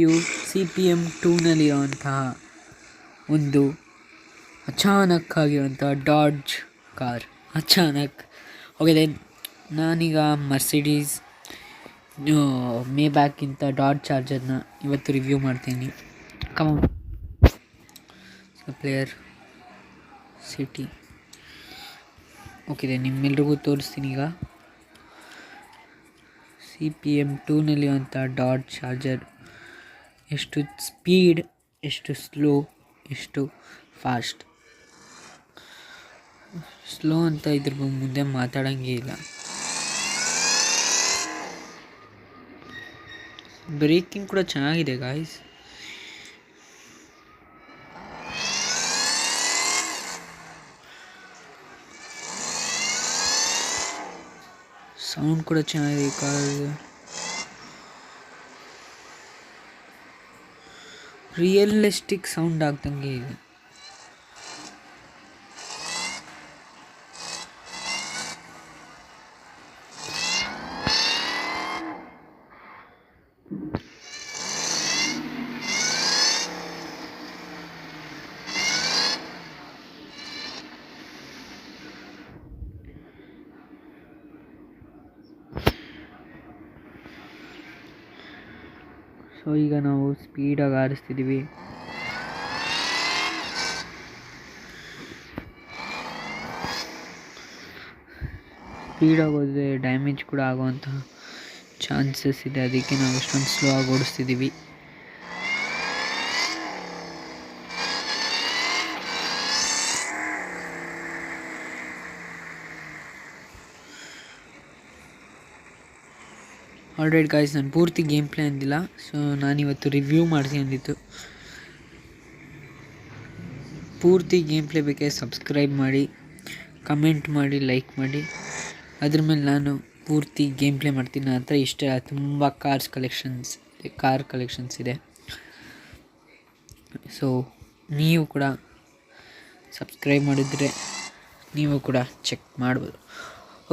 ಇವು CPM 2ನಲ್ಲಿರುವಂತಹ ಒಂದು ಅಚಾನಕ್ ಆಗಿರುವಂತಹ ಡಾಡ್ಜ್ ಕಾರ್ ಅಚಾನಕ್ ಹೋಗಿದೆ. ನಾನೀಗ ಮರ್ಸಿಡೀಸ್ ಮೇಬ್ಯಾಕ್ಗಿಂತ ಡಾಡ್ಜ್ ಚಾರ್ಜರ್ನ ಇವತ್ತು ರಿವ್ಯೂ ಮಾಡ್ತೀನಿ. ಪ್ಲೇಯರ್ ಸಿಟಿ ಓಕೆ, ನಿಮ್ಮೆಲ್ರಿಗೂ ತೋರಿಸ್ತೀನಿ. ಈಗ CPM 2ನಲ್ಲಿರುವಂಥ ಡಾಡ್ಜ್ ಚಾರ್ಜರ್ ಎಷ್ಟು ಸ್ಪೀಡ್, ಎಷ್ಟು ಸ್ಲೋ, ಎಷ್ಟು ಫಾಸ್ಟ್. ಸ್ಲೋ ಅಂತ ಇದ್ರ ಮುಂದೆ ಮಾತಾಡೋಂಗೇ ಇಲ್ಲ. ಬ್ರೇಕಿಂಗ್ ಕೂಡ ಚೆನ್ನಾಗಿದೆ ಗಾಯ್ಸ್. ಸೌಂಡ್ ಕೂಡ ಚೆನ್ನಾಗಿದೆ ಕಾರ್ದು. ರಿಯಲಿಸ್ಟಿಕ್ ಸೌಂಡ್ ಆಗ್ದಂಗೆ ಇದೆ. ಸೊ ಈಗ ನಾವು ಸ್ಪೀಡಾಗಿ ಆರಿಸ್ತಿದ್ದೀವಿ. ಸ್ಪೀಡಾಗಿ ಹೋದರೆ ಡ್ಯಾಮೇಜ್ ಕೂಡ ಆಗುವಂತಹ ಚಾನ್ಸಸ್ ಇದೆ. ಅದಕ್ಕೆ ನಾವು ಎಷ್ಟೊಂದು ಸ್ಲೋ ಆಗಿ ಓಡಿಸ್ತಿದ್ದೀವಿ. ಆಲ್ರೈಟ್ ಗಾಯ್ಸ್, ನಾನು ಪೂರ್ತಿ ಗೇಮ್ ಪ್ಲೇ ಅಂದಿಲ್ಲ. ಸೊ ನಾನಿವತ್ತು ರಿವ್ಯೂ ಮಾಡ್ತೀನಿ ಅಂದಿತ್ತು. ಪೂರ್ತಿ ಗೇಮ್ ಪ್ಲೇ ಬೇಕಾದ್ರೆ ಸಬ್ಸ್ಕ್ರೈಬ್ ಮಾಡಿ, ಕಮೆಂಟ್ ಮಾಡಿ, ಲೈಕ್ ಮಾಡಿ. ಅದ್ರ ಮೇಲೆ ನಾನು ಪೂರ್ತಿ ಗೇಮ್ ಪ್ಲೇ ಮಾಡ್ತೀನಿ. ನನ್ನ ಹತ್ರ ಇಷ್ಟ ತುಂಬ ಕಾರ್ ಕಲೆಕ್ಷನ್ಸ್ ಇದೆ. ಸೊ ನೀವು ಕೂಡ ಸಬ್ಸ್ಕ್ರೈಬ್ ಮಾಡಿದರೆ ನೀವು ಕೂಡ ಚೆಕ್ ಮಾಡ್ಬೋದು.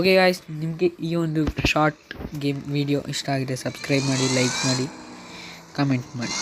ಓಕೆ ಗಾಯ್ಸ್, ನಿಮಗೆ ಈ ಒಂದು ಶಾರ್ಟ್ ಗೇಮ್ ವಿಡಿಯೋ ಇಷ್ಟ ಆಗಿದೆ, ಸಬ್ಸ್ಕ್ರೈಬ್ ಮಾಡಿ, ಲೈಕ್ ಮಾಡಿ, ಕಮೆಂಟ್ ಮಾಡಿ.